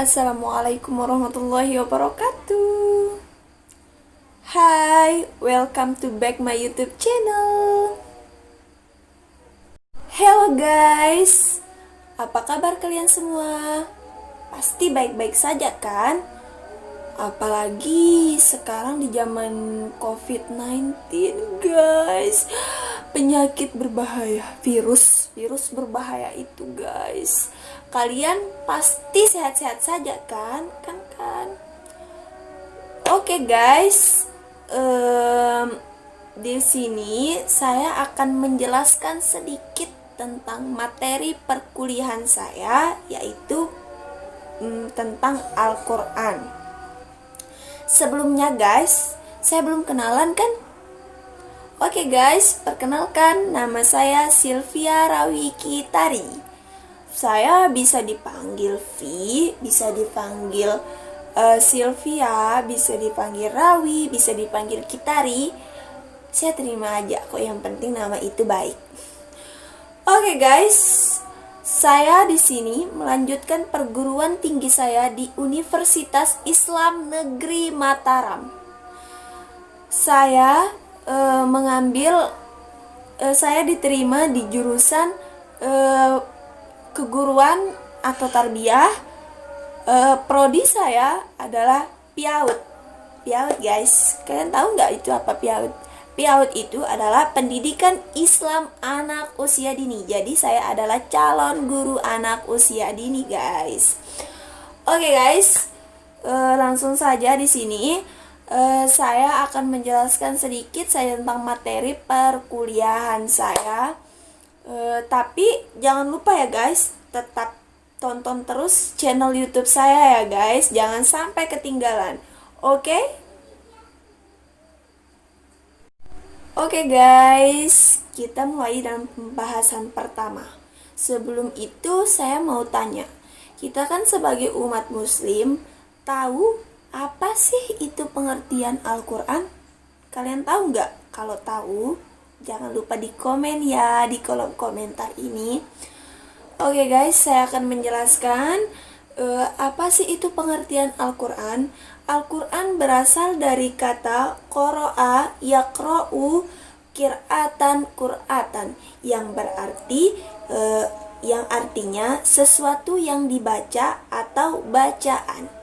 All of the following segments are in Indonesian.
Assalamualaikum warahmatullahi wabarakatuh. Hai, welcome to back my YouTube channel. Hello guys, apa kabar kalian semua? Pasti baik-baik saja kan? Apalagi sekarang di zaman COVID-19 guys. Penyakit berbahaya, virus berbahaya itu guys. Kalian pasti sehat-sehat saja kan? Oke guys, di sini saya akan menjelaskan sedikit tentang materi perkuliahan saya, yaitu tentang Al-Quran. Sebelumnya guys, saya belum kenalan kan? Oke guys, perkenalkan, nama saya Sylvia Rawiki Tari. Saya bisa dipanggil V, bisa dipanggil Sylvia, bisa dipanggil Rawi, bisa dipanggil Kitari. Saya terima aja kok, yang penting nama itu baik. Oke guys, saya di sini melanjutkan perguruan tinggi saya di Universitas Islam Negeri Mataram. Saya saya diterima di jurusan keguruan atau tarbiyah. Prodi saya adalah PIAUD. PIAUD guys, kalian tahu nggak itu apa PIAUD? PIAUD itu adalah pendidikan Islam anak usia dini. Jadi saya adalah calon guru anak usia dini guys. Oke guys, langsung saja di sini. Saya akan menjelaskan sedikit tentang materi perkuliahan saya. Tapi jangan lupa ya guys, tetap tonton terus channel YouTube saya ya guys, jangan sampai ketinggalan. Oke? Oke guys, kita mulai dalam pembahasan pertama. Sebelum itu saya mau tanya, kita kan sebagai umat muslim tahu apa sih itu pengertian Al-Quran? Kalian tahu nggak? Kalau tahu, jangan lupa di komen ya, di kolom komentar ini. Oke guys, saya akan menjelaskan apa sih itu pengertian Al-Quran. Al-Quran berasal dari kata qoro'a yaqro'u qir'atan qur'atan, yang berarti yang artinya sesuatu yang dibaca atau bacaan.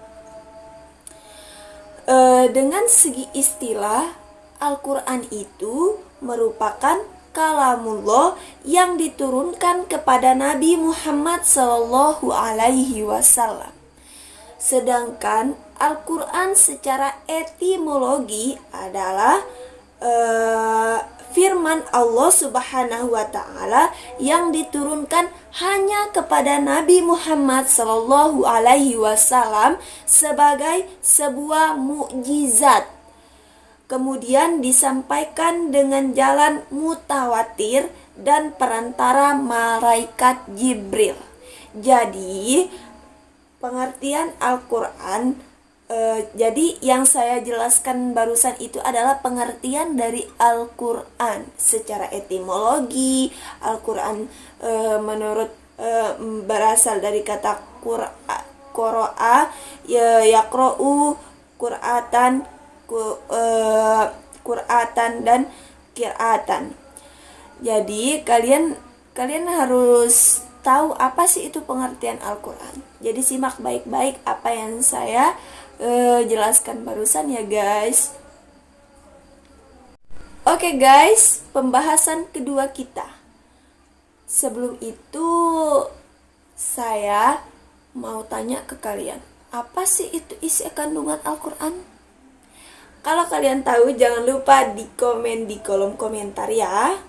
Dengan segi istilah, Al-Quran itu merupakan kalamullah yang diturunkan kepada Nabi Muhammad SAW. Sedangkan Al-Quran secara etimologi adalah firman Allah Subhanahu wa Ta'ala yang diturunkan hanya kepada Nabi Muhammad SAW sebagai sebuah mukjizat. Kemudian disampaikan dengan jalan mutawatir dan perantara malaikat Jibril. Jadi pengertian Al-Quran, jadi yang saya jelaskan barusan itu adalah pengertian dari Al-Quran secara etimologi. Al-Quran menurut berasal dari kata qoro'a yaqro'u qur'atan dan qir'atan. Jadi kalian harus tahu apa sih itu pengertian Al-Quran. Jadi simak baik-baik apa yang saya jelaskan barusan ya guys. Oke guys, pembahasan kedua kita. Sebelum itu saya mau tanya ke kalian, apa sih itu isi kandungan Al-Quran? Kalau kalian tahu, jangan lupa di komen di kolom komentar ya.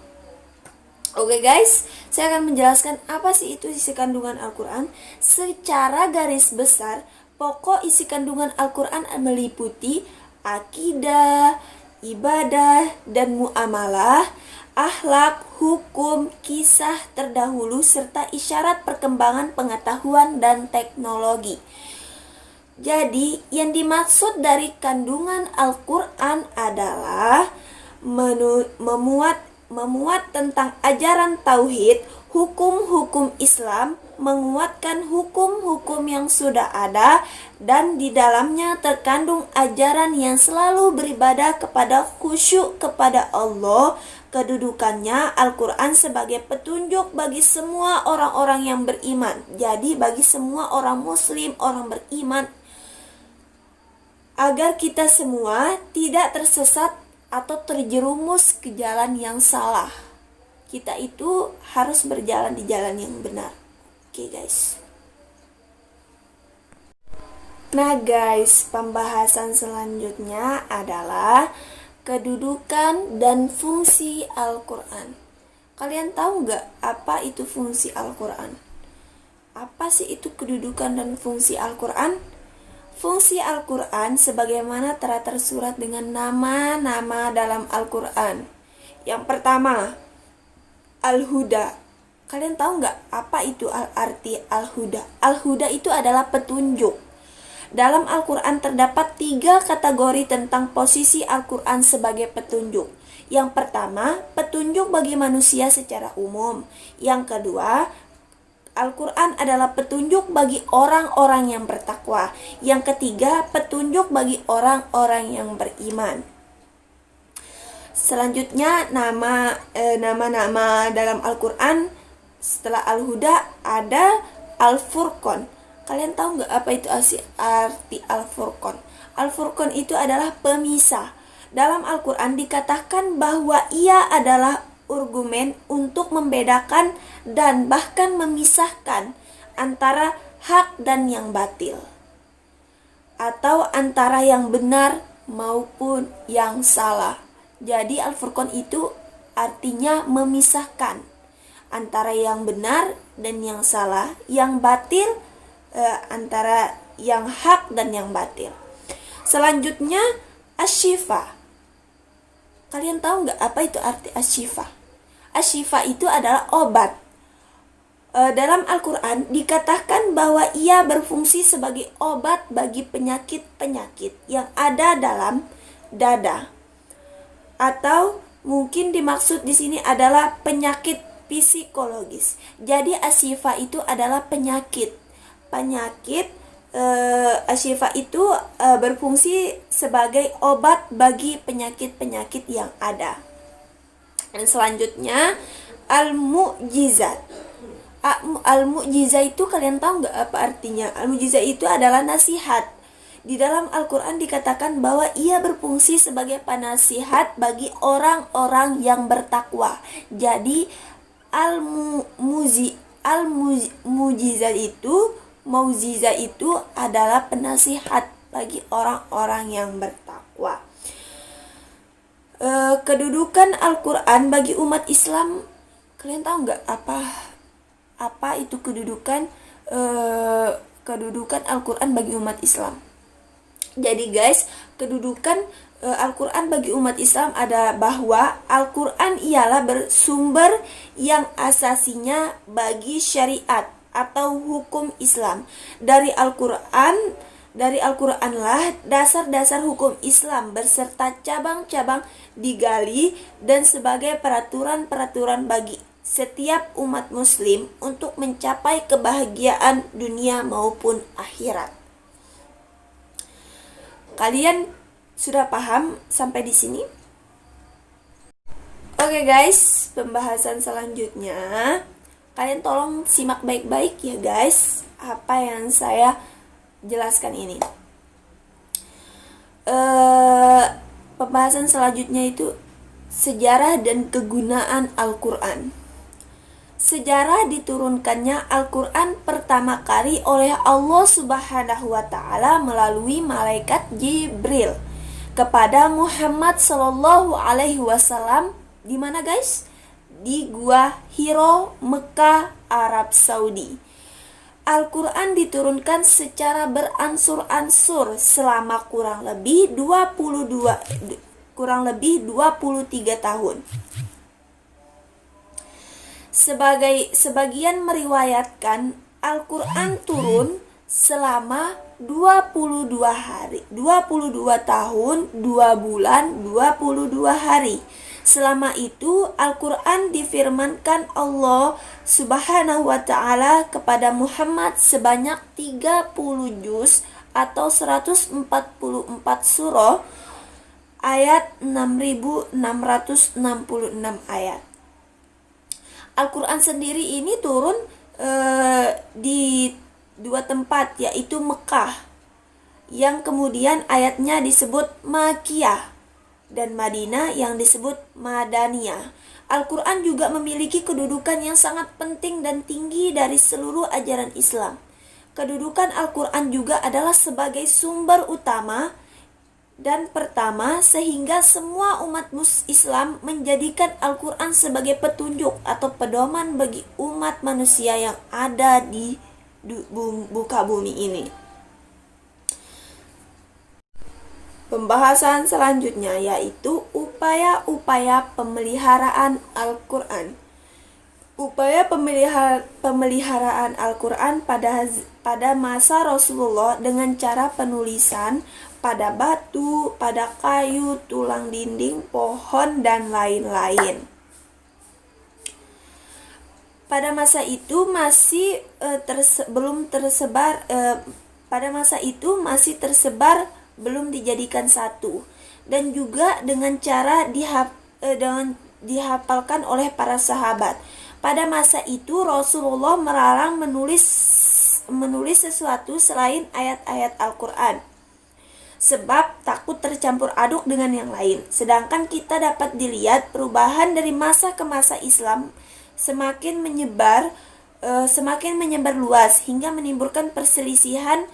Oke guys, saya akan menjelaskan apa sih itu isi kandungan Al-Quran. Secara garis besar, pokok isi kandungan Al-Quran meliputi akidah, ibadah, dan muamalah, akhlak, hukum, kisah terdahulu, serta isyarat perkembangan pengetahuan dan teknologi. Jadi, yang dimaksud dari kandungan Al-Quran adalah memuat tentang ajaran tauhid, hukum-hukum Islam, menguatkan hukum-hukum yang sudah ada, dan di dalamnya terkandung ajaran yang selalu beribadah kepada khusyuk kepada Allah. Kedudukannya Al-Quran sebagai petunjuk bagi semua orang-orang yang beriman. Jadi bagi semua orang muslim, orang beriman, agar kita semua tidak tersesat atau terjerumus ke jalan yang salah. Kita itu harus berjalan di jalan yang benar. Oke guys. Nah guys, pembahasan selanjutnya adalah kedudukan dan fungsi Al-Quran. Kalian tahu nggak apa itu fungsi Al-Quran? Apa sih itu kedudukan dan fungsi Al-Quran? Fungsi Al-Quran sebagaimana telah tersurat dengan nama-nama dalam Al-Quran. Yang pertama, Al-Huda. Kalian tahu nggak apa itu arti Al-Huda? Al-Huda itu adalah petunjuk. Dalam Al-Quran terdapat 3 kategori tentang posisi Al-Quran sebagai petunjuk. Yang pertama, petunjuk bagi manusia secara umum. Yang kedua, Al-Quran adalah petunjuk bagi orang-orang yang bertakwa. Yang ketiga, petunjuk bagi orang-orang yang beriman. Selanjutnya, nama-nama dalam Al-Quran setelah Al-Huda ada Al-Furqan. Kalian tahu nggak apa itu arti Al-Furqan? Al-Furqan itu adalah pemisah. Dalam Al-Quran dikatakan bahwa ia adalah argumen untuk membedakan dan bahkan memisahkan antara hak dan yang batil, atau antara yang benar maupun yang salah. Jadi Al-Furqan itu artinya memisahkan antara yang benar dan yang salah, yang batil antara yang hak dan yang batil. Selanjutnya Asy-Syifa. Kalian tahu nggak apa itu arti Asy-Syifa? Asy-Syifa itu adalah obat. Dalam Al-Quran dikatakan bahwa ia berfungsi sebagai obat bagi penyakit-penyakit yang ada dalam dada. Atau mungkin dimaksud di sini adalah penyakit psikologis. Jadi Asy-Syifa itu adalah penyakit. Asy-Syifa itu berfungsi sebagai obat bagi penyakit-penyakit yang ada. Dan selanjutnya Al-Mu'jizat. Al-Mu'jizat itu kalian tahu nggak apa artinya? Al-Mu'jizat itu adalah nasihat. Di dalam Al-Quran dikatakan bahwa ia berfungsi sebagai penasihat bagi orang-orang yang bertakwa. Jadi Mau'izah itu adalah penasihat bagi orang-orang yang bertakwa. Kedudukan Al-Quran bagi umat Islam, kalian tahu nggak apa itu kedudukan Al-Quran bagi umat Islam? Jadi guys, kedudukan Al-Quran bagi umat Islam ada bahwa Al-Quran ialah bersumber yang asasinya bagi syariat atau hukum Islam. Dari Al-Quranlah dasar-dasar hukum Islam beserta cabang-cabang digali dan sebagai peraturan-peraturan bagi setiap umat muslim untuk mencapai kebahagiaan dunia maupun akhirat. Kalian sudah paham sampai di sini? Oke guys, pembahasan selanjutnya kalian tolong simak baik-baik ya guys, apa yang saya jelaskan ini. Pembahasan selanjutnya itu sejarah dan kegunaan Al-Quran. Sejarah diturunkannya Al-Quran pertama kali oleh Allah Subhanahu wa Ta'ala melalui malaikat Jibril kepada Muhammad Sallallahu Alaihi Wasallam. Di mana guys? Di Gua Hiro, Mekah, Arab Saudi. Al-Quran diturunkan secara beransur-ansur selama kurang lebih 23 tahun. Sebagian meriwayatkan Al-Quran turun selama 22 tahun, 2 bulan, 22 hari. Selama itu Al-Quran difirmankan Allah Subhanahu wa ta'ala kepada Muhammad sebanyak 30 juz atau 144 surah, ayat 6666 ayat. Al-Quran sendiri ini turun di dua tempat, yaitu Mekah yang kemudian ayatnya disebut Makiyah dan Madinah yang disebut Madaniyah. Al-Quran juga memiliki kedudukan yang sangat penting dan tinggi dari seluruh ajaran Islam. Kedudukan Al-Quran juga adalah sebagai sumber utama dan pertama, sehingga semua umat Islam menjadikan Al-Quran sebagai petunjuk atau pedoman bagi umat manusia yang ada di muka bumi ini. Pembahasan selanjutnya yaitu upaya-upaya pemeliharaan Al-Quran. Upaya pemeliharaan Al-Quran pada masa Rasulullah dengan cara penulisan pada batu, pada kayu, tulang dinding, pohon, dan lain-lain. Pada masa itu belum dijadikan satu, dan juga dengan cara dihafalkan oleh para sahabat. Pada masa itu Rasulullah melarang menulis sesuatu selain ayat-ayat Al-Quran, sebab takut tercampur aduk dengan yang lain. Sedangkan kita dapat dilihat perubahan dari masa ke masa Islam semakin menyebar luas hingga menimbulkan perselisihan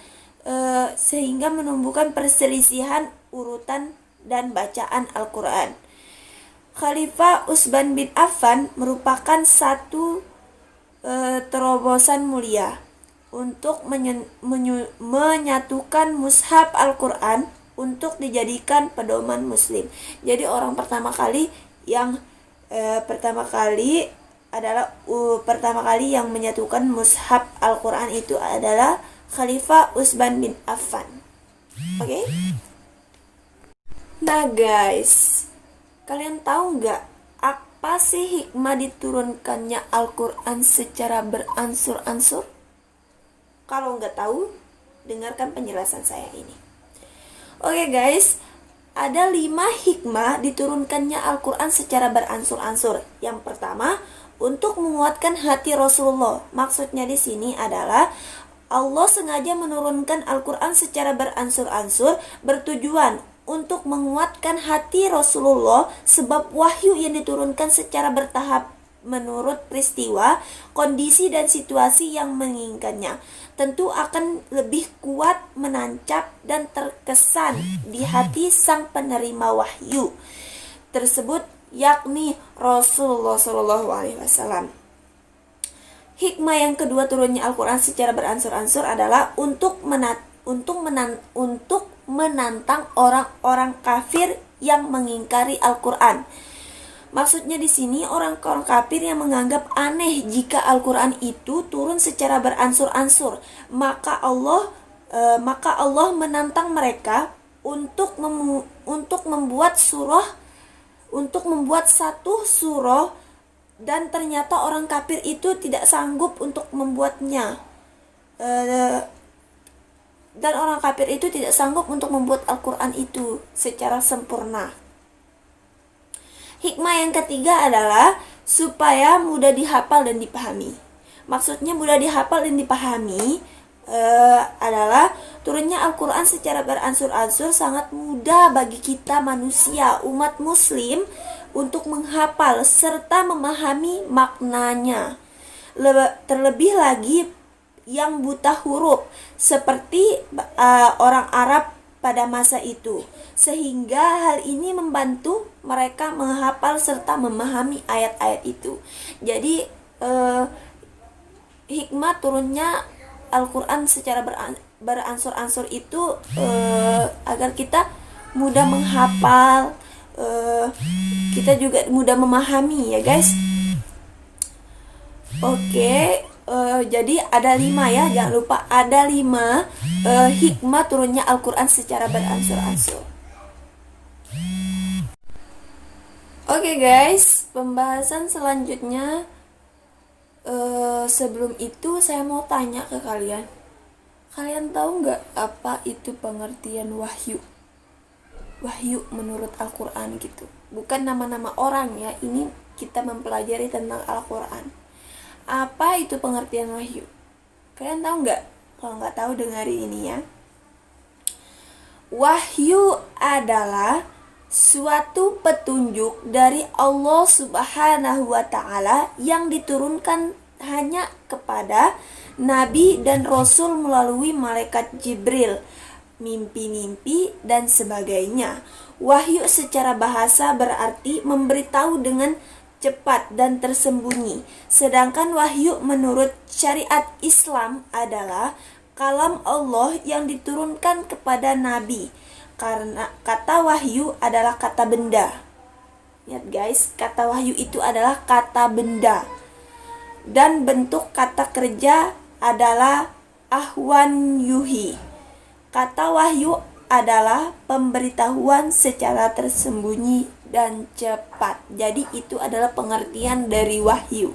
urutan dan bacaan Al-Quran. Khalifah Utsman bin Affan merupakan satu terobosan mulia untuk menyatukan mushaf Al-Quran untuk dijadikan pedoman Muslim. Jadi orang pertama kali yang menyatukan mushaf Al-Quran itu adalah Khalifah Utsman bin Affan. Oke? Nah guys, kalian tahu nggak apa sih hikmah diturunkannya Al-Quran secara beransur-ansur? Kalau nggak tahu, dengarkan penjelasan saya ini. Oke guys, ada 5 hikmah diturunkannya Al-Quran secara beransur-ansur. Yang pertama, untuk menguatkan hati Rasulullah. Maksudnya di sini adalah Allah sengaja menurunkan Al-Quran secara beransur-ansur bertujuan untuk menguatkan hati Rasulullah, sebab wahyu yang diturunkan secara bertahap menurut peristiwa, kondisi, dan situasi yang menginginkannya tentu akan lebih kuat menancap dan terkesan di hati sang penerima wahyu tersebut, yakni Rasulullah SAW. Hikmah yang kedua turunnya Al-Quran secara beransur-ansur adalah untuk menantang orang-orang kafir yang mengingkari Al-Quran. Maksudnya di sini orang-orang kafir yang menganggap aneh jika Al-Quran itu turun secara beransur-ansur, maka Allah menantang mereka untuk membuat satu surah, dan ternyata orang kafir itu tidak sanggup untuk membuatnya. Dan orang kafir itu tidak sanggup untuk membuat Al-Quran itu secara sempurna. Hikmah yang ketiga adalah supaya mudah dihafal dan dipahami. Maksudnya mudah dihafal dan dipahami adalah turunnya Al-Quran secara beransur-ansur sangat mudah bagi kita manusia, umat muslim, untuk menghafal serta memahami maknanya. Terlebih lagi yang buta huruf seperti orang Arab pada masa itu, sehingga hal ini membantu mereka menghafal serta memahami ayat-ayat itu. Jadi hikmah turunnya Al-Quran secara beransur-ansur itu agar kita mudah menghafal, kita juga mudah memahami ya guys. Oke. Jadi ada 5 ya, jangan lupa ada 5 hikmah turunnya Al-Quran secara beransur-ansur. Oke Oke guys, pembahasan selanjutnya. Sebelum itu saya mau tanya ke kalian. Kalian tahu nggak apa itu pengertian wahyu? Wahyu menurut Al-Quran gitu. Bukan nama-nama orang ya, ini kita mempelajari tentang Al-Quran. Apa itu pengertian wahyu? Kalian tahu nggak? Kalau nggak tahu dengerin ini ya. Wahyu adalah suatu petunjuk dari Allah Subhanahu wa Ta'ala yang diturunkan hanya kepada Nabi dan Rasul melalui malaikat Jibril, mimpi-mimpi dan sebagainya. Wahyu secara bahasa berarti memberitahu dengan cepat dan tersembunyi. Sedangkan wahyu menurut syariat Islam adalah kalam Allah yang diturunkan kepada Nabi. Karena kata wahyu adalah kata benda. Lihat guys, kata wahyu itu adalah kata benda. Dan bentuk kata kerja adalah ahwan yuhi. Kata wahyu adalah pemberitahuan secara tersembunyi dan cepat. Jadi itu adalah pengertian dari wahyu.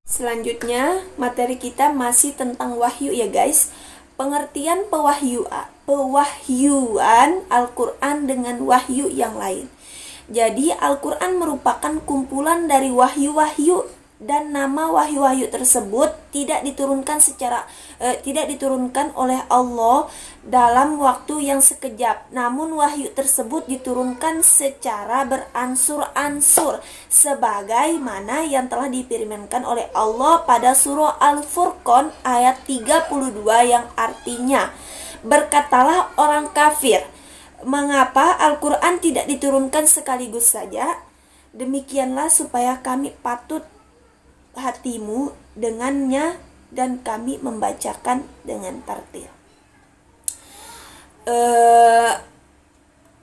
Selanjutnya, materi kita masih tentang wahyu ya guys. Pengertian pewahyuan Al-Quran dengan wahyu yang lain. Jadi Al-Quran merupakan kumpulan dari wahyu-wahyu dan nama wahyu-wahyu tersebut tidak diturunkan oleh Allah dalam waktu yang sekejap. Namun wahyu tersebut diturunkan secara beransur-ansur sebagaimana yang telah difirmankan oleh Allah pada surah Al-Furqan ayat 32 yang artinya, berkatalah orang kafir, mengapa Al-Quran tidak diturunkan sekaligus saja? Demikianlah supaya kami patut hatimu dengannya dan kami membacakan dengan tartil.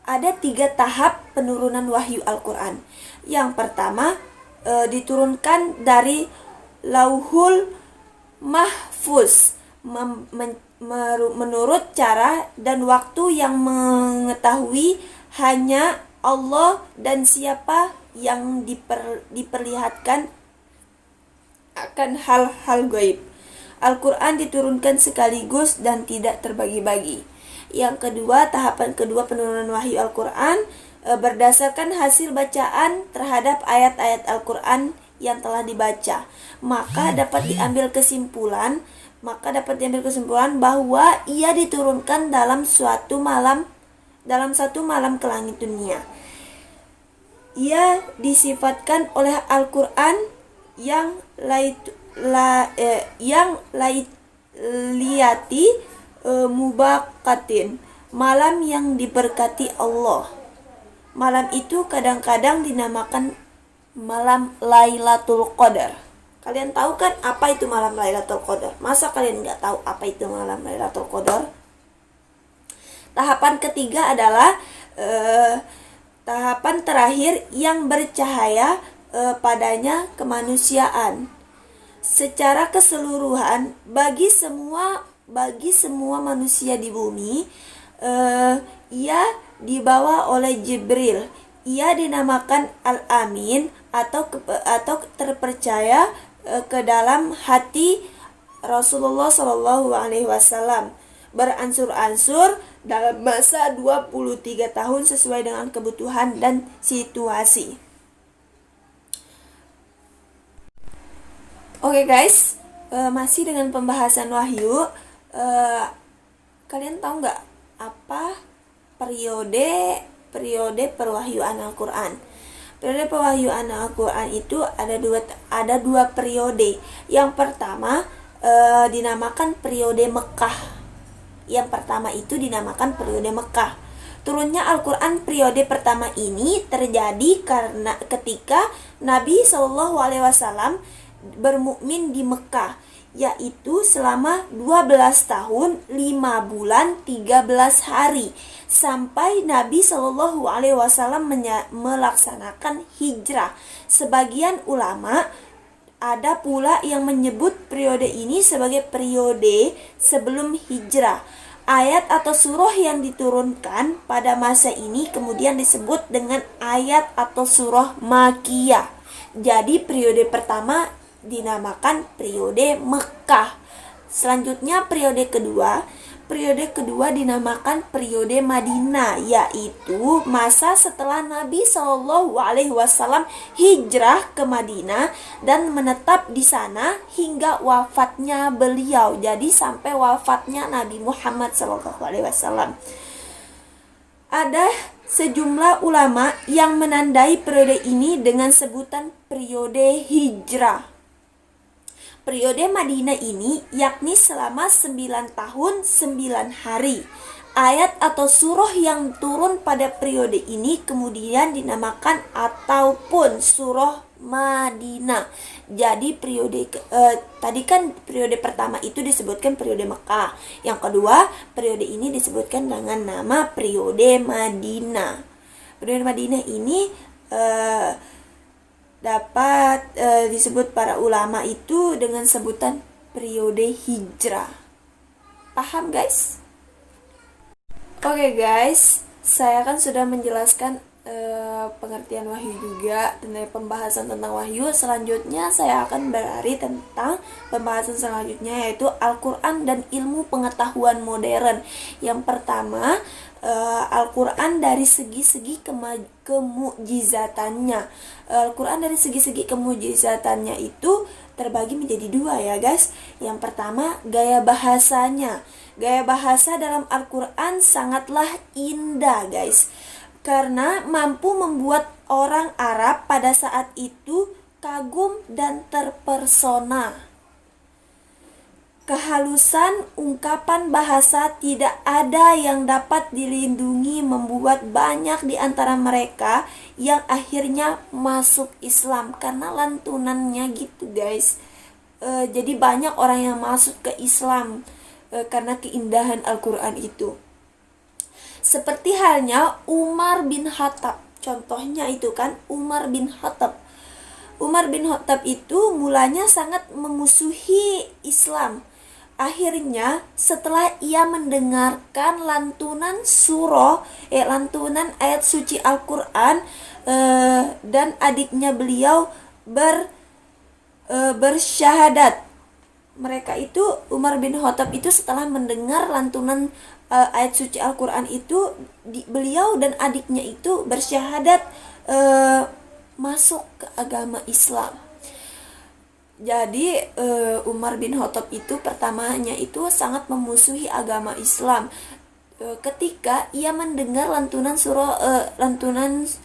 Ada 3 tahap penurunan wahyu Al-Quran. Yang pertama, diturunkan dari Lauhul Mahfuz menurut cara dan waktu yang mengetahui hanya Allah dan siapa yang diperlihatkan akan hal-hal gaib. Al-Quran diturunkan sekaligus dan tidak terbagi-bagi. Yang kedua, tahapan kedua penurunan wahyu Al-Quran berdasarkan hasil bacaan terhadap ayat-ayat Al-Quran yang telah dibaca. Maka dapat diambil kesimpulan bahwa ia diturunkan dalam satu malam ke langit dunia. Ia disifatkan oleh Al-Quran yang lailati mubakatin, malam yang diberkati Allah. Malam itu kadang-kadang dinamakan malam Lailatul Qadar. Kalian tahu kan apa itu malam Lailatul Qadar? Masa kalian nggak tahu apa itu malam Lailatul Qadar? Tahapan ketiga adalah tahapan terakhir yang bercahaya padanya kemanusiaan. Secara keseluruhan bagi semua manusia di bumi, ia dibawa oleh Jibril. Ia dinamakan Al-Amin atau terpercaya ke dalam hati Rasulullah SAW beransur-ansur dalam masa 23 tahun sesuai dengan kebutuhan dan situasi. Oke guys, masih dengan pembahasan wahyu. Kalian tahu nggak apa periode perwahyuan Al-Quran? Periode perwahyuan Al-Quran itu ada dua periode. Yang pertama dinamakan periode Mekah. Turunnya Al-Quran periode pertama ini terjadi karena ketika Nabi SAW bermukmin di Mekah, yaitu selama 12 tahun 5 bulan 13 hari sampai Nabi SAW melaksanakan hijrah. Sebagian ulama ada pula yang menyebut periode ini sebagai periode sebelum hijrah. Ayat atau surah yang diturunkan pada masa ini kemudian disebut dengan ayat atau surah Makkiyah. Jadi periode pertama dinamakan periode Mekah. Selanjutnya periode kedua dinamakan periode Madinah, yaitu masa setelah Nabi Shallallahu Alaihi Wasallam hijrah ke Madinah dan menetap di sana hingga wafatnya beliau. Jadi sampai wafatnya Nabi Muhammad Shallallahu Alaihi Wasallam. Ada sejumlah ulama yang menandai periode ini dengan sebutan periode hijrah. Periode Madinah ini yakni selama 9 tahun 9 hari. Ayat atau surah yang turun pada periode ini kemudian dinamakan ataupun surah Madinah. Jadi tadi kan periode pertama itu disebutkan periode Mekah. Yang kedua, periode ini disebutkan dengan nama periode Madinah. Periode Madinah ini dapat disebut para ulama itu dengan sebutan periode hijrah. Paham guys? Oke guys, saya kan sudah menjelaskan pengertian wahyu juga dan pembahasan tentang wahyu. Selanjutnya saya akan berlari tentang pembahasan selanjutnya, yaitu Al-Quran dan ilmu pengetahuan modern. Yang pertama, Al-Quran dari segi-segi kemujizatannya. Al-Quran dari segi-segi kemujizatannya itu terbagi menjadi dua ya guys. Yang pertama, gaya bahasanya. Gaya bahasa dalam Al-Quran sangatlah indah guys, karena mampu membuat orang Arab pada saat itu kagum dan terpersona. Kehalusan ungkapan bahasa tidak ada yang dapat dilindungi, membuat banyak di antara mereka yang akhirnya masuk Islam karena lantunannya gitu guys. Jadi banyak orang yang masuk ke Islam karena keindahan Al-Quran itu. Seperti halnya Umar bin Khattab. Contohnya itu kan Umar bin Khattab. Umar bin Khattab itu mulanya sangat memusuhi Islam. Akhirnya setelah ia mendengarkan lantunan lantunan ayat suci Al-Quran dan adiknya beliau bersyahadat. Mereka itu Umar bin Khattab itu setelah mendengar lantunan ayat suci Al-Quran itu, beliau dan adiknya itu bersyahadat masuk ke agama Islam. Jadi Umar bin Khattab itu pertamanya itu sangat memusuhi agama Islam. Ketika ia mendengar lantunan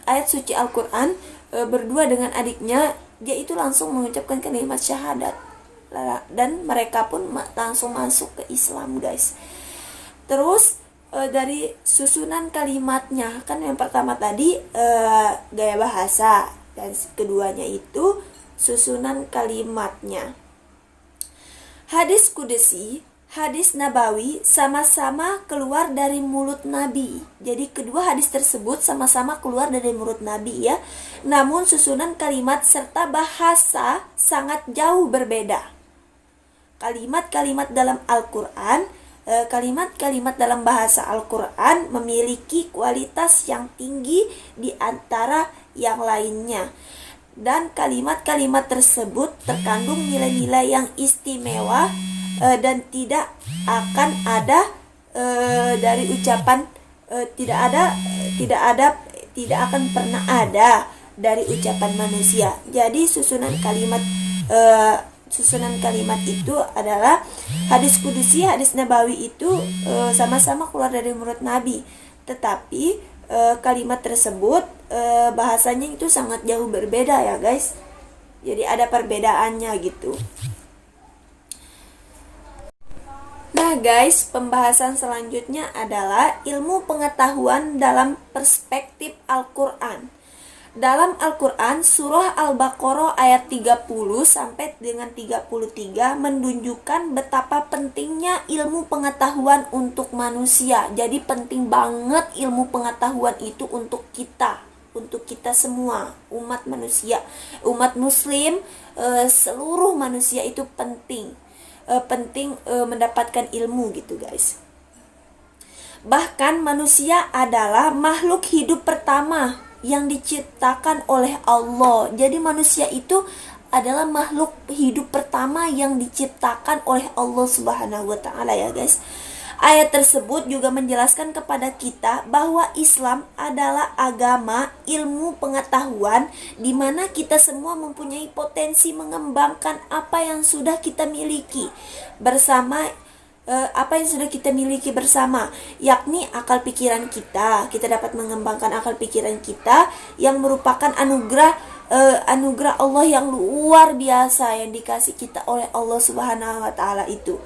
ayat suci Al-Quran berdua dengan adiknya, dia itu langsung mengucapkan kalimat syahadat. Dan mereka pun langsung masuk ke Islam guys. Terus dari susunan kalimatnya, kan yang pertama tadi gaya bahasa, dan keduanya itu susunan kalimatnya. Hadis kudusi, hadis nabawi sama-sama keluar dari mulut Nabi. Jadi kedua hadis tersebut sama-sama keluar dari mulut Nabi ya. Namun susunan kalimat serta bahasa sangat jauh berbeda. Kalimat-kalimat dalam Al-Quran, kalimat-kalimat dalam bahasa Al-Quran memiliki kualitas yang tinggi di antara yang lainnya. Dan kalimat-kalimat tersebut terkandung nilai-nilai yang istimewa dan tidak akan ada dari ucapan tidak akan pernah ada dari ucapan manusia. Jadi susunan kalimat itu adalah hadis kudusi, hadis nabawi itu sama-sama keluar dari mulut Nabi, tetapi kalimat tersebut bahasanya itu sangat jauh berbeda ya guys. Jadi ada perbedaannya gitu. Nah guys, pembahasan selanjutnya adalah ilmu pengetahuan dalam perspektif Al-Quran. Dalam Al-Quran, surah Al-Baqarah ayat 30 sampai dengan 33 menunjukkan betapa pentingnya ilmu pengetahuan untuk manusia. Jadi penting banget ilmu pengetahuan itu untuk kita semua, umat manusia, umat muslim, seluruh manusia itu penting mendapatkan ilmu gitu guys. Bahkan manusia adalah makhluk hidup pertama yang diciptakan oleh Allah. Jadi manusia itu adalah makhluk hidup pertama yang diciptakan oleh Allah Subhanahu wa taala ya guys. Ayat tersebut juga menjelaskan kepada kita bahwa Islam adalah agama ilmu pengetahuan di mana kita semua mempunyai potensi mengembangkan apa yang sudah kita miliki bersama, yakni akal pikiran kita. Kita dapat mengembangkan akal pikiran kita yang merupakan anugerah Allah yang luar biasa yang dikasih kita oleh Allah Subhanahu wa taala itu.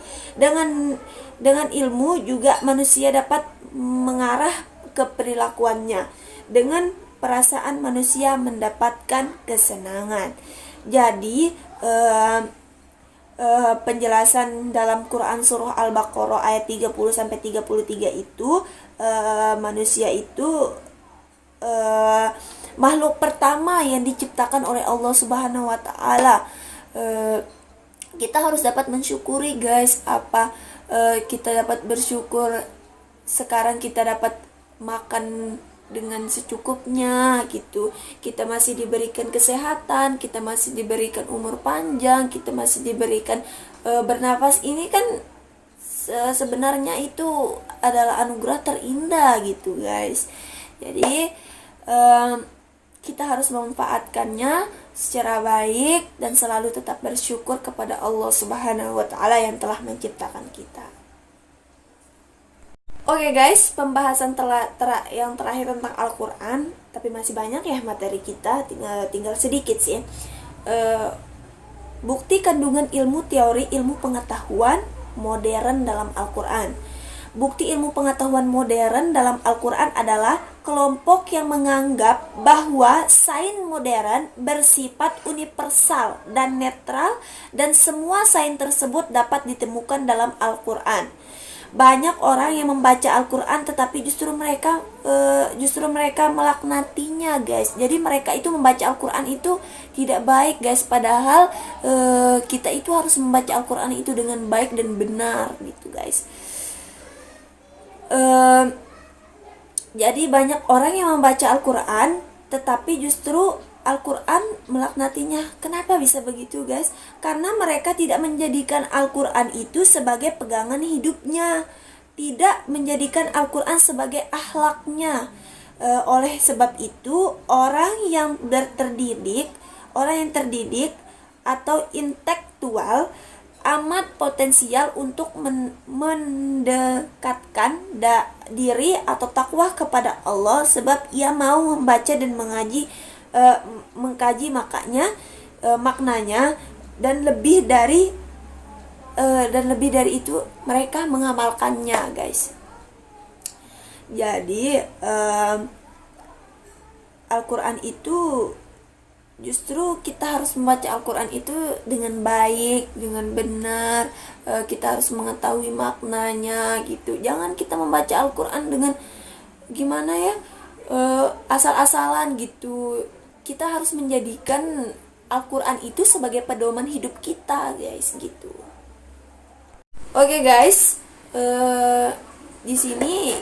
Dengan ilmu juga manusia dapat mengarah ke perilakuannya. Dengan perasaan manusia mendapatkan kesenangan. Jadi penjelasan dalam Quran surah Al-Baqarah ayat 30 sampai 33 itu manusia itu makhluk pertama yang diciptakan oleh Allah Subhanahu wa taala. Kita harus dapat mensyukuri guys, kita dapat bersyukur sekarang kita dapat makan dengan secukupnya gitu. Kita masih diberikan kesehatan, kita masih diberikan umur panjang, kita masih diberikan bernafas. Ini kan sebenarnya itu adalah anugerah terindah gitu guys. Jadi kita harus memanfaatkannya secara baik dan selalu tetap bersyukur kepada Allah Subhanahu wa taala yang telah menciptakan kita. Oke guys, pembahasan yang terakhir tentang Al-Qur'an, tapi masih banyak ya materi kita, tinggal sedikit sih. Bukti kandungan ilmu teori ilmu pengetahuan modern dalam Al-Qur'an. Bukti ilmu pengetahuan modern dalam Al-Quran adalah kelompok yang menganggap bahwa sains modern bersifat universal dan netral dan semua sains tersebut dapat ditemukan dalam Al-Quran. Banyak orang yang membaca Al-Quran tetapi justru mereka melaknatinya guys. Jadi mereka itu membaca Al-Quran itu tidak baik guys. Padahal kita itu harus membaca Al-Quran itu dengan baik dan benar gitu guys. Jadi banyak orang yang membaca Al-Quran tetapi justru Al-Quran melaknatinya. Kenapa bisa begitu guys? Karena mereka tidak menjadikan Al-Quran itu sebagai pegangan hidupnya, tidak menjadikan Al-Quran sebagai akhlaknya. Oleh sebab itu orang yang terdidik atau intelektual amat potensial untuk mendekatkan diri atau takwa kepada Allah sebab ia mau membaca dan mengkaji maknanya dan lebih dari itu mereka mengamalkannya guys. Jadi Al-Quran itu justru kita harus membaca Al-Quran itu dengan baik, dengan benar. Kita harus mengetahui maknanya gitu. Jangan kita membaca Al-Quran dengan gimana ya, asal-asalan gitu. Kita harus menjadikan Al-Quran itu sebagai pedoman hidup kita guys gitu. Oke guys, di sini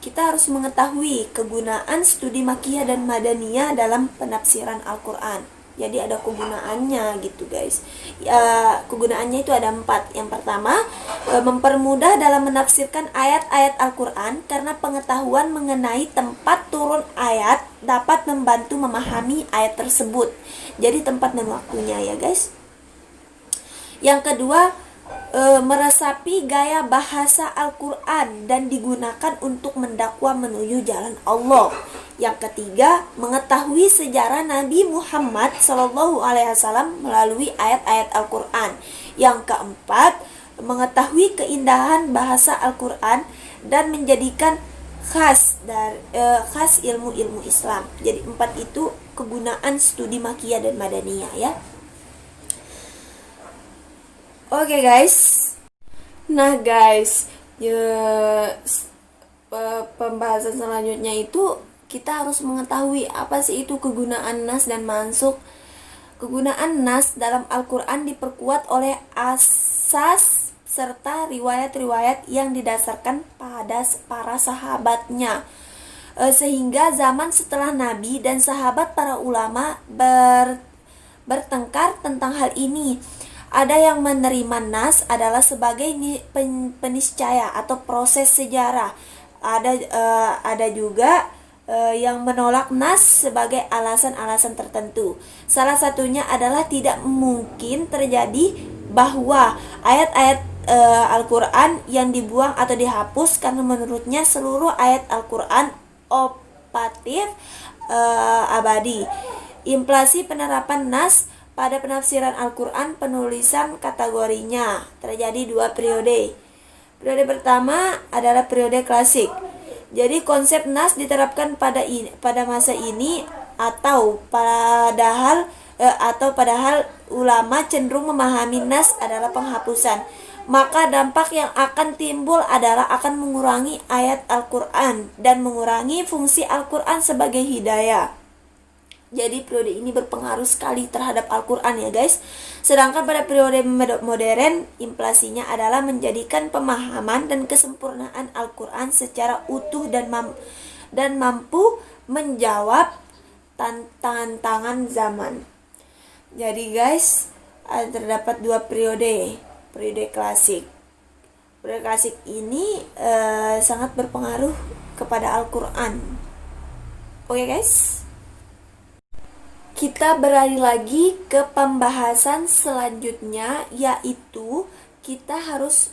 kita harus mengetahui kegunaan studi Makkiyah dan Madaniyah dalam penafsiran Al-Quran. Jadi ada kegunaannya gitu guys. Kegunaannya itu ada 4. Yang pertama, mempermudah dalam menafsirkan ayat-ayat Al-Quran karena pengetahuan mengenai tempat turun ayat dapat membantu memahami ayat tersebut. Jadi tempat dan waktunya ya guys. Yang kedua, meresapi gaya bahasa Al-Quran dan digunakan untuk mendakwa menuju jalan Allah. Yang ketiga, mengetahui sejarah Nabi Muhammad SAW melalui ayat-ayat Al-Quran. Yang keempat, mengetahui keindahan bahasa Al-Quran dan menjadikan khas ilmu-ilmu Islam. Jadi 4 itu kegunaan studi Makkiyah dan Madaniyah ya. Oke guys, nah guys, pembahasan selanjutnya itu kita harus mengetahui apa sih itu kegunaan nas dan mansukh. Kegunaan nas dalam Al-Quran diperkuat oleh asas serta riwayat-riwayat yang didasarkan pada para sahabatnya. Sehingga zaman setelah Nabi dan sahabat para ulama bertengkar tentang hal ini. Ada yang menerima nas adalah sebagai peniscaya atau proses sejarah. Ada juga yang menolak nas sebagai alasan-alasan tertentu. Salah satunya adalah tidak mungkin terjadi bahwa ayat-ayat Al-Quran yang dibuang atau dihapus karena menurutnya seluruh ayat Al-Quran opatif abadi. Inflasi penerapan nas pada penafsiran Al-Quran, penulisan kategorinya terjadi dua periode. Periode pertama adalah periode klasik. Jadi konsep nas diterapkan pada masa ini atau padahal ulama cenderung memahami nas adalah penghapusan. Maka dampak yang akan timbul adalah akan mengurangi ayat Al-Quran dan mengurangi fungsi Al-Quran sebagai hidayah. Jadi periode ini berpengaruh sekali terhadap Al-Quran ya guys. Sedangkan pada periode modern, inflasinya adalah menjadikan pemahaman dan kesempurnaan Al-Quran secara utuh dan mampu menjawab tantangan zaman. Jadi guys, terdapat dua periode. Periode klasik. Periode klasik ini sangat berpengaruh kepada Al-Quran. Oke guys, kita beralih lagi ke pembahasan selanjutnya, yaitu kita harus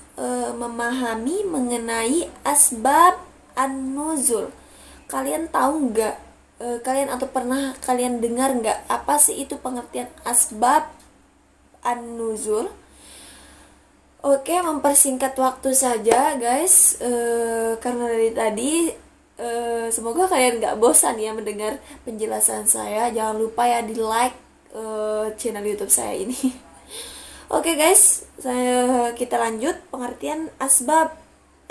memahami mengenai asbab an-nuzul. Kalian tahu nggak? Kalian atau pernah kalian dengar nggak apa sih itu pengertian asbab an-nuzul? Oke, mempersingkat waktu saja guys, karena dari tadi semoga kalian gak bosan ya mendengar penjelasan saya. Jangan lupa ya di like channel YouTube saya ini. Oke guys, kita lanjut. Pengertian asbab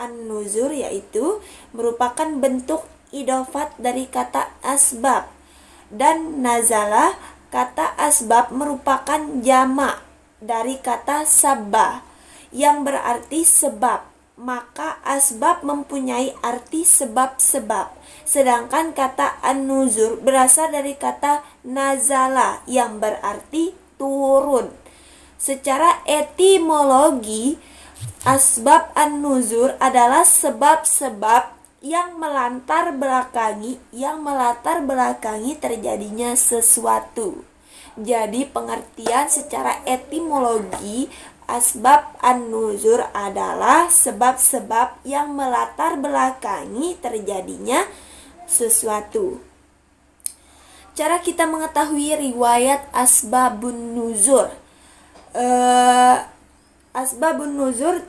an-nuzul yaitu merupakan bentuk idhofat dari kata asbab, dan nazalah kata asbab merupakan jamak dari kata sabah yang berarti sebab. Maka asbab mempunyai arti sebab-sebab. Sedangkan kata an-nuzul berasal dari kata nazala yang berarti turun. Secara etimologi, asbab an-nuzul adalah sebab-sebab yang melatar belakangi terjadinya sesuatu. Jadi pengertian secara etimologi, asbab an-nuzul adalah sebab-sebab yang melatar belakangi terjadinya sesuatu. Cara kita mengetahui riwayat asbabun nuzul. Asbabun nuzul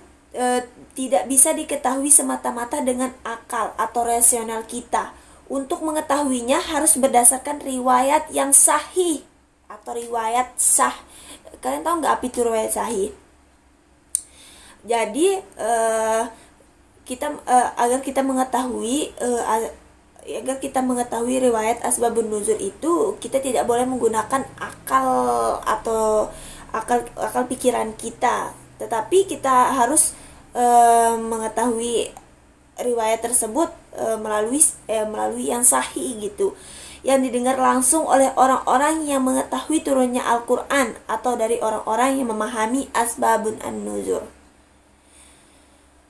tidak bisa diketahui semata-mata dengan akal atau rasional kita. Untuk mengetahuinya harus berdasarkan riwayat yang sahih atau riwayat sah. Kalian tahu nggak apa itu riwayat sahih? Jadi agar kita mengetahui riwayat asbabun nuzul itu, kita tidak boleh menggunakan akal atau akal pikiran kita, tetapi kita harus mengetahui riwayat tersebut melalui yang sahih gitu, yang didengar langsung oleh orang-orang yang mengetahui turunnya Al-Quran atau dari orang-orang yang memahami asbabun an-nuzul.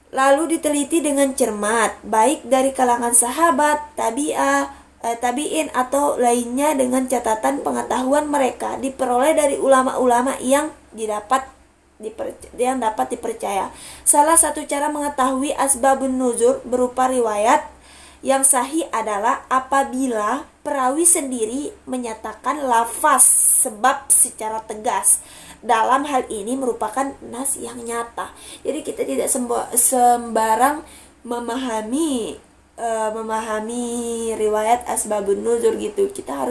Lalu diteliti dengan cermat, baik dari kalangan sahabat, tabi'in atau lainnya, dengan catatan pengetahuan mereka diperoleh dari ulama-ulama yang dapat dipercaya. Salah satu cara mengetahui asbabun nuzul berupa riwayat yang sahih adalah apabila perawi sendiri menyatakan lafaz sebab secara tegas. Dalam hal ini merupakan nas yang nyata. Jadi kita tidak sembarang memahami riwayat asbabun nuzul gitu. Kita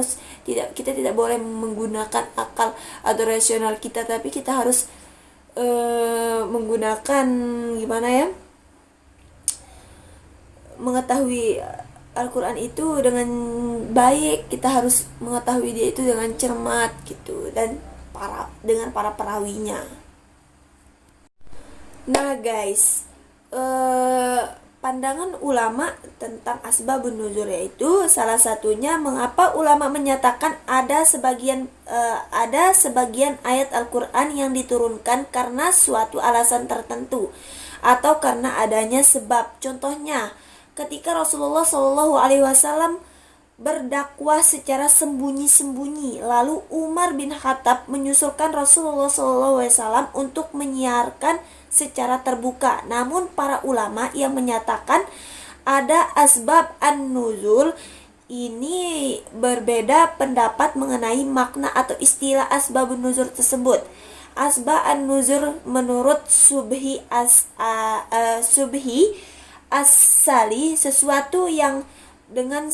tidak boleh menggunakan akal atau rasional kita, tapi kita harus menggunakan mengetahui Al-Quran itu dengan baik. Kita harus mengetahui dia itu dengan cermat gitu, dan dengan para perawinya. Nah guys, eh, pandangan ulama tentang asbabun nuzul yaitu salah satunya mengapa ulama menyatakan ada sebagian ayat Al-Qur'an yang diturunkan karena suatu alasan tertentu atau karena adanya sebab. Contohnya, ketika Rasulullah Shallallahu Alaihi Wasallam berdakwah secara sembunyi-sembunyi. Lalu Umar bin Khattab menyusulkan Rasulullah SAW untuk menyiarkan secara terbuka. Namun para ulama yang menyatakan ada asbab an-nuzul ini berbeda pendapat mengenai makna atau istilah asbabun nuzul tersebut. Asbab an-nuzul menurut Subhi as-Sali sesuatu yang dengan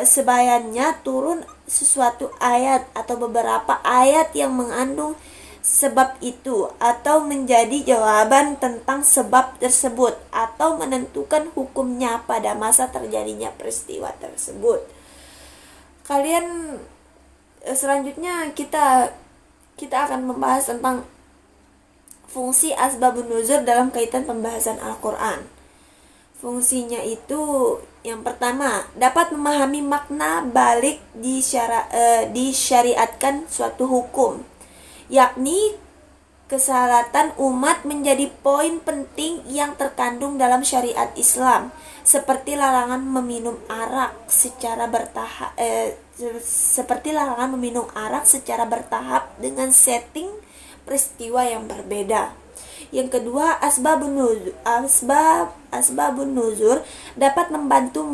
sebayannya turun sesuatu ayat atau beberapa ayat yang mengandung sebab itu atau menjadi jawaban tentang sebab tersebut atau menentukan hukumnya pada masa terjadinya peristiwa tersebut. Selanjutnya kita akan membahas tentang fungsi asbabun nuzul dalam kaitan pembahasan Al-Qur'an. Fungsinya itu yang pertama, dapat memahami makna balik disyariatkan suatu hukum, yakni keselatan umat menjadi poin penting yang terkandung dalam syariat Islam, seperti larangan meminum arak secara bertahap dengan setting peristiwa yang berbeda. Yang kedua, asbabun nuzul dapat membantu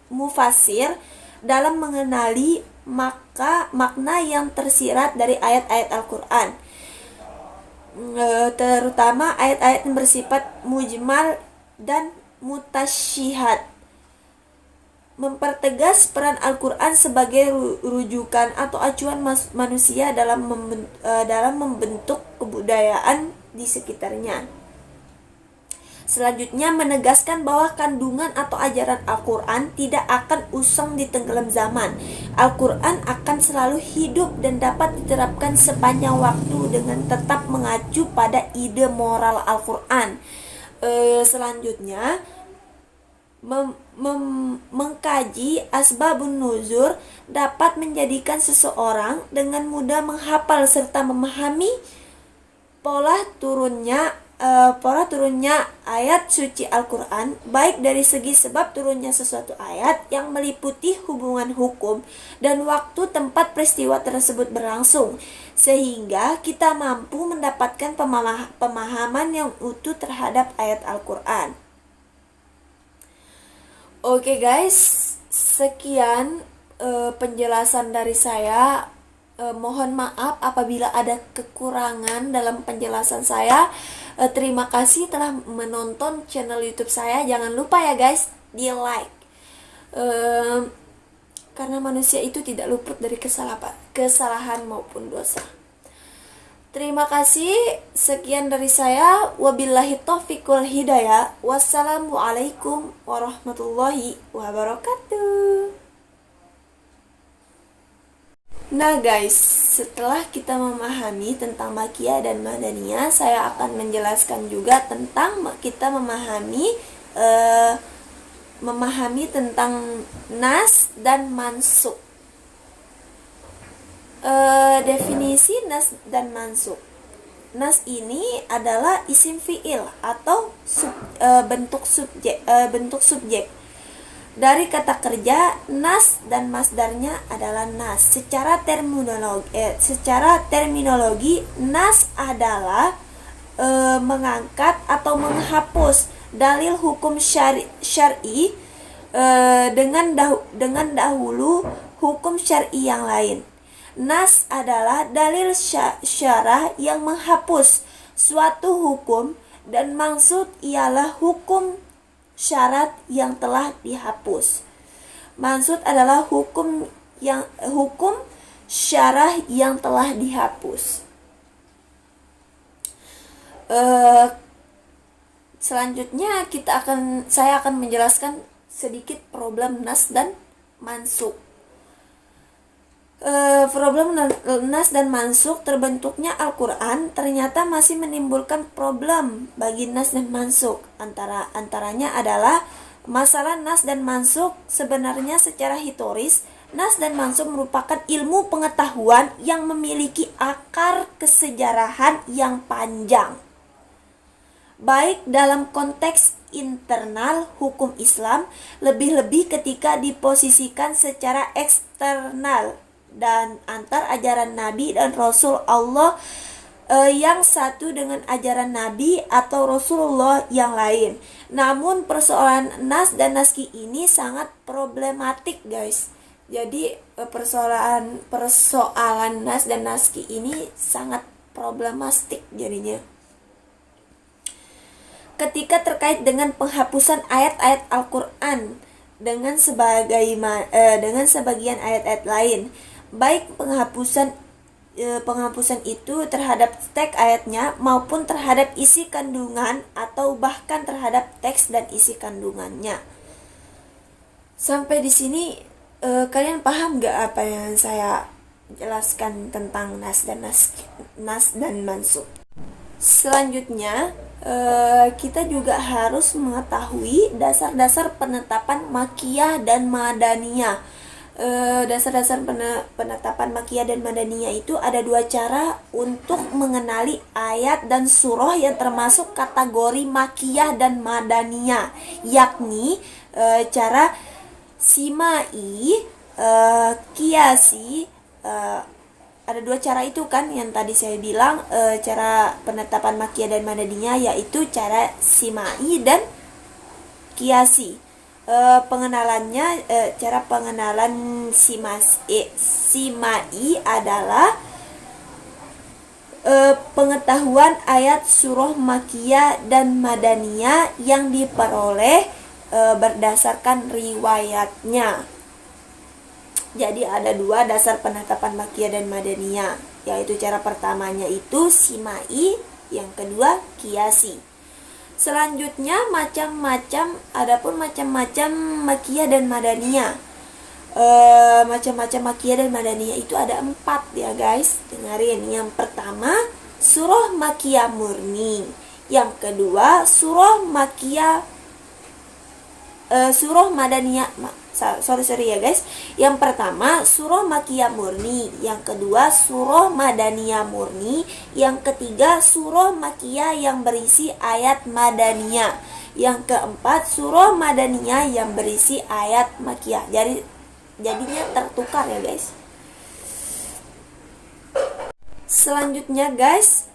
mufasir dalam mengenali makna yang tersirat dari ayat-ayat Al-Qur'an, terutama ayat-ayat yang bersifat mujmal dan mutasyihat. Mempertegas peran Al-Qur'an sebagai rujukan atau acuan manusia dalam membentuk kebudayaan di sekitarnya. Selanjutnya, menegaskan bahwa kandungan atau ajaran Al-Qur'an tidak akan usang di tenggelam zaman. Al-Qur'an akan selalu hidup dan dapat diterapkan sepanjang waktu dengan tetap mengacu pada ide moral Al-Qur'an. Selanjutnya, mengkaji asbabun nuzul dapat menjadikan seseorang dengan mudah menghafal serta memahami pola turunnya ayat suci Al-Qur'an, baik dari segi sebab turunnya sesuatu ayat yang meliputi hubungan hukum dan waktu tempat peristiwa tersebut berlangsung, sehingga kita mampu mendapatkan pemahaman yang utuh terhadap ayat Al-Qur'an. Oke guys, sekian penjelasan dari saya. Mohon maaf apabila ada kekurangan dalam penjelasan saya. Terima kasih telah menonton channel YouTube saya. Jangan lupa ya guys, di like. Karena manusia itu tidak luput dari kesalahan maupun dosa. Terima kasih, sekian dari saya. Wabillahi taufiq wal hidayah. Wassalamualaikum warahmatullahi wabarakatuh. Nah guys, setelah kita memahami tentang Makiyah dan Madaniyah, saya akan menjelaskan juga tentang kita memahami tentang nas dan mansukh. Definisi nas dan mansukh. Nas ini adalah isim fi'il atau bentuk subjek. Dari kata kerja, nas dan masdarnya adalah nas. Secara terminologi, nas adalah mengangkat atau menghapus dalil hukum syar'i dengan dahulu hukum syar'i yang lain. Nas adalah dalil syarah yang menghapus suatu hukum dan maksud ialah hukum syarat yang telah dihapus. Maksud adalah hukum syarah yang telah dihapus. Selanjutnya saya akan menjelaskan sedikit problem nas dan mansukh. Problem nas dan mansuk terbentuknya Al-Quran ternyata masih menimbulkan problem bagi nas dan mansuk. Antaranya adalah masalah nas dan mansuk. Sebenarnya secara historis, nas dan mansuk merupakan ilmu pengetahuan yang memiliki akar kesejarahan yang panjang, baik dalam konteks internal hukum Islam, lebih-lebih ketika diposisikan secara eksternal dan antar ajaran Nabi dan Rasul Allah yang satu dengan ajaran Nabi atau Rasulullah yang lain. Namun persoalan nas dan naskih ini sangat problematik, guys. Jadi persoalan nas dan naskih ini sangat problematik jadinya. Ketika terkait dengan penghapusan ayat-ayat Al-Quran dengan sebagian ayat-ayat lain, baik penghapusan itu terhadap teks ayatnya maupun terhadap isi kandungan atau bahkan terhadap teks dan isi kandungannya. Sampai di sini kalian paham gak apa yang saya jelaskan tentang nas dan mansuk? Selanjutnya kita juga harus mengetahui dasar-dasar penetapan makiyah dan madaniyah. Dasar-dasar penetapan makiyah dan madaniyah itu ada dua cara untuk mengenali ayat dan surah yang termasuk kategori makiyah dan madaniyah, yakni cara simai, kiasi. Ada dua cara itu kan yang tadi saya bilang, cara penetapan makiyah dan madaniyah yaitu cara simai dan kiasi. Pengenalannya, cara pengenalan simai adalah pengetahuan ayat surah makiyah dan madaniyah yang diperoleh berdasarkan riwayatnya. Jadi ada dua dasar penetapan makiyah dan madaniyah, yaitu cara pertamanya itu simai, yang kedua kiasi. Selanjutnya adapun macam-macam makiyah dan madaniyah. Macam-macam makiyah dan madaniyah itu ada 4 ya guys. Dengerin. Yang pertama surah makiyah murni. Yang kedua surah madaniyah. Sorry ya guys. Yang pertama surah makiyah murni, yang kedua surah madaniyah murni, yang ketiga surah makiyah yang berisi ayat madaniyah, yang keempat surah madaniyah yang berisi ayat makiyah. Jadinya tertukar ya guys. Selanjutnya guys,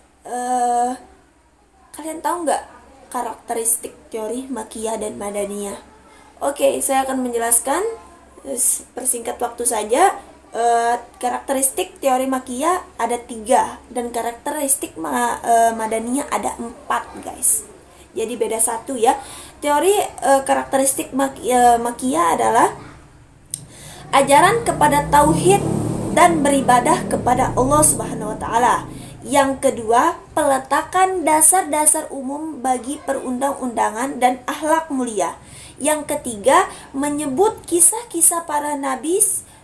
kalian tahu nggak karakteristik teori makiyah dan madaniyah? Oke, saya akan menjelaskan persingkat waktu saja. Karakteristik teori makiyah ada 3 dan karakteristik madaniyah ada 4 guys. Jadi beda 1 ya. Teori karakteristik makiyah adalah ajaran kepada tauhid dan beribadah kepada Allah Subhanahu wa taala. Yang kedua, peletakan dasar-dasar umum bagi perundang-undangan dan akhlak mulia. Yang ketiga, menyebut kisah-kisah para nabi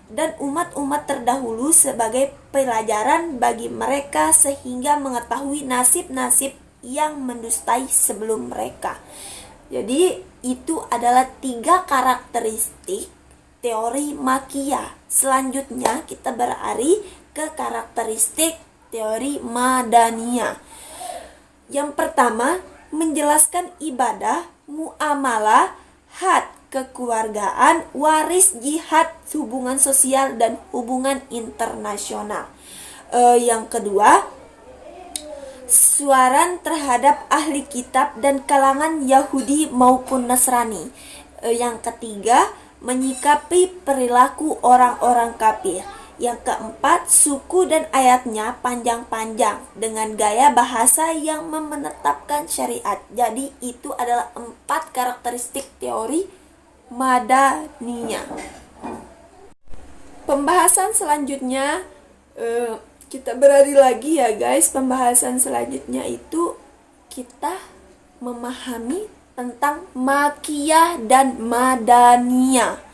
dan umat-umat terdahulu sebagai pelajaran bagi mereka sehingga mengetahui nasib-nasib yang mendustai sebelum mereka. Jadi itu adalah 3 karakteristik teori makiyah. Selanjutnya kita beralih ke karakteristik teori madaniyah. Yang pertama, menjelaskan ibadah, muamalah, had, kekeluargaan, waris, jihad, hubungan sosial, dan hubungan internasional. Yang kedua, suaran terhadap ahli kitab dan kalangan Yahudi maupun Nasrani. Yang ketiga, menyikapi perilaku orang-orang kafir. Yang keempat, suku dan ayatnya panjang-panjang dengan gaya bahasa yang menetapkan syariat. Jadi itu adalah 4 karakteristik teori madaniyah. Pembahasan selanjutnya, kita beralih lagi ya guys. Pembahasan selanjutnya itu kita memahami tentang makiyah dan madaniyah.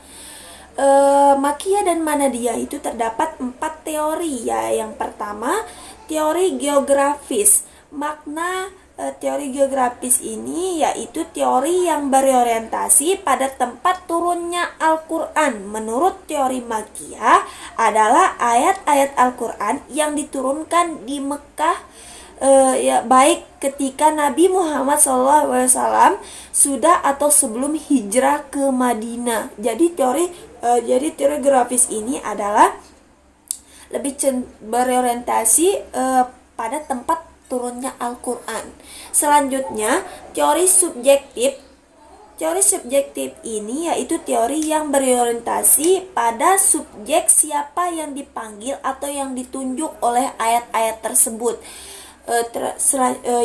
Makiyah dan Manadiyah itu terdapat 4 teori ya. Yang pertama, teori geografis. Makna teori geografis ini yaitu teori yang berorientasi pada tempat turunnya Al-Quran. Menurut teori Makiyah adalah ayat-ayat Al-Quran yang diturunkan di Mekah, ya, baik ketika Nabi Muhammad SAW sudah atau sebelum hijrah ke Madinah. Jadi teori grafis ini adalah lebih berorientasi pada tempat turunnya Al-Quran. Selanjutnya, teori subjektif. Teori subjektif ini yaitu teori yang berorientasi pada subjek, siapa yang dipanggil atau yang ditunjuk oleh ayat-ayat tersebut.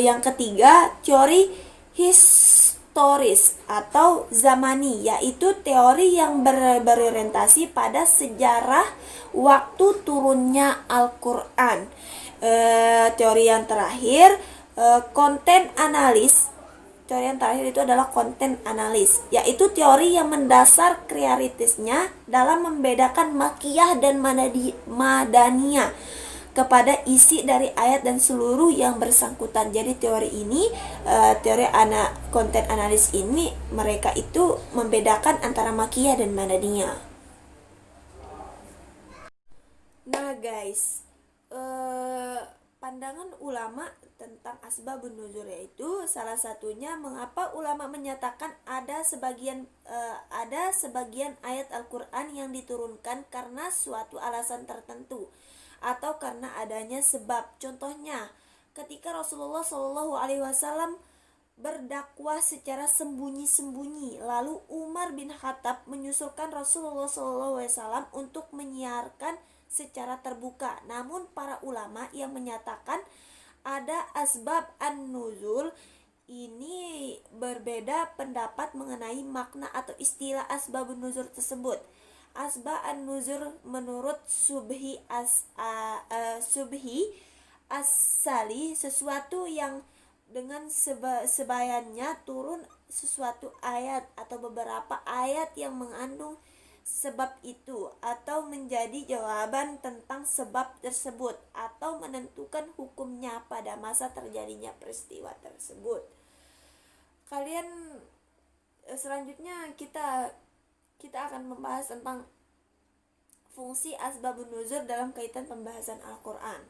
Yang ketiga, teori historis atau zamani, yaitu teori yang berorientasi pada sejarah waktu turunnya Al-Quran. Teori yang terakhir, konten analis. Teori yang terakhir itu adalah konten analis, yaitu teori yang mendasar kreativitasnya dalam membedakan makiyah dan madaniyah kepada isi dari ayat dan seluruh yang bersangkutan. Jadi teori ini, konten analis ini, mereka itu membedakan antara makiyah dan madaniyah. Nah guys, pandangan ulama tentang asbabun nuzul yaitu salah satunya mengapa ulama menyatakan ada sebagian ayat Al-Quran yang diturunkan karena suatu alasan tertentu atau karena adanya sebab. Contohnya, ketika Rasulullah SAW berdakwah secara sembunyi-sembunyi, lalu Umar bin Khattab menyusulkan Rasulullah SAW untuk menyiarkan secara terbuka. Namun para ulama yang menyatakan ada asbab an-nuzul ini berbeda pendapat mengenai makna atau istilah asbabun nuzul tersebut. Asbab an-nuzul menurut Subhi as-Sali sesuatu yang dengan sebayannya turun sesuatu ayat atau beberapa ayat yang mengandung sebab itu atau menjadi jawaban tentang sebab tersebut atau menentukan hukumnya pada masa terjadinya peristiwa tersebut. Selanjutnya kita akan membahas tentang fungsi asbabun nuzul dalam kaitan pembahasan Al-Quran.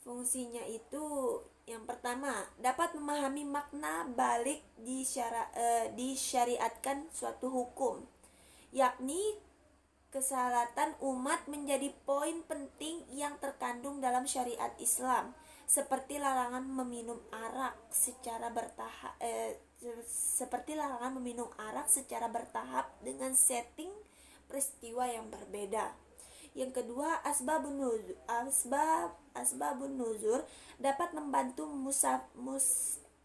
Fungsinya itu yang pertama, dapat memahami makna balik disyariatkan suatu hukum, yakni keselamatan umat menjadi poin penting yang terkandung dalam syariat Islam, seperti larangan meminum arak secara bertahap dengan setting peristiwa yang berbeda. Yang kedua, asbabun nuzur dapat membantu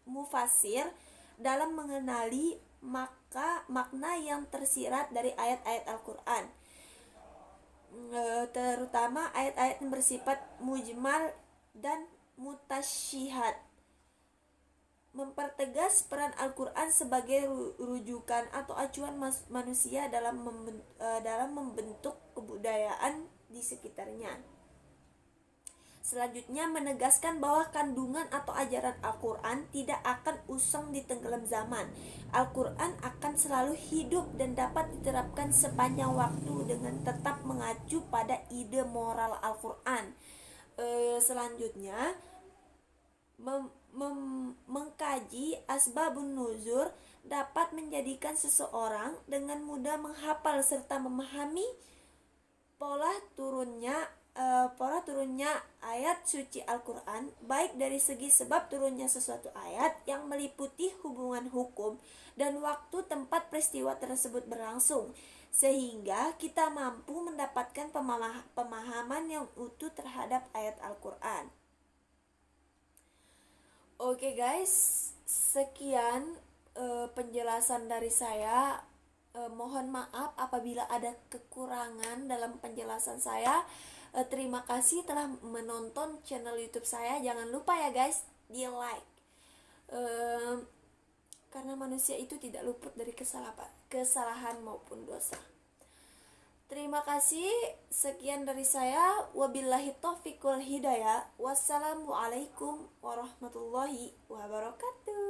mufasir dalam mengenali makna yang tersirat dari ayat-ayat Al-Quran, terutama ayat-ayat yang bersifat mujmal dan mutasyihad. Mempertegas peran Al-Quran sebagai rujukan atau acuan manusia dalam membentuk kebudayaan di sekitarnya. Selanjutnya, menegaskan bahwa kandungan atau ajaran Al-Quran tidak akan usang di tenggelam zaman. Al-Quran akan selalu hidup dan dapat diterapkan sepanjang waktu dengan tetap mengacu pada ide moral Al-Quran. Selanjutnya, mengkaji asbabun nuzul dapat menjadikan seseorang dengan mudah menghafal serta memahami pola turunnya ayat suci Al-Quran, baik dari segi sebab turunnya sesuatu ayat yang meliputi hubungan hukum dan waktu tempat peristiwa tersebut berlangsung, sehingga kita mampu mendapatkan pemahaman yang utuh terhadap ayat Al-Quran. Oke guys, sekian penjelasan dari saya. Mohon maaf apabila ada kekurangan dalam penjelasan saya. Terima kasih telah menonton channel YouTube saya. Jangan lupa ya guys, di like, karena manusia itu tidak luput dari kesalahan maupun dosa. Terima kasih. Sekian dari saya. Wabillahi taufiq wal hidayah. Wassalamualaikum warahmatullahi wabarakatuh.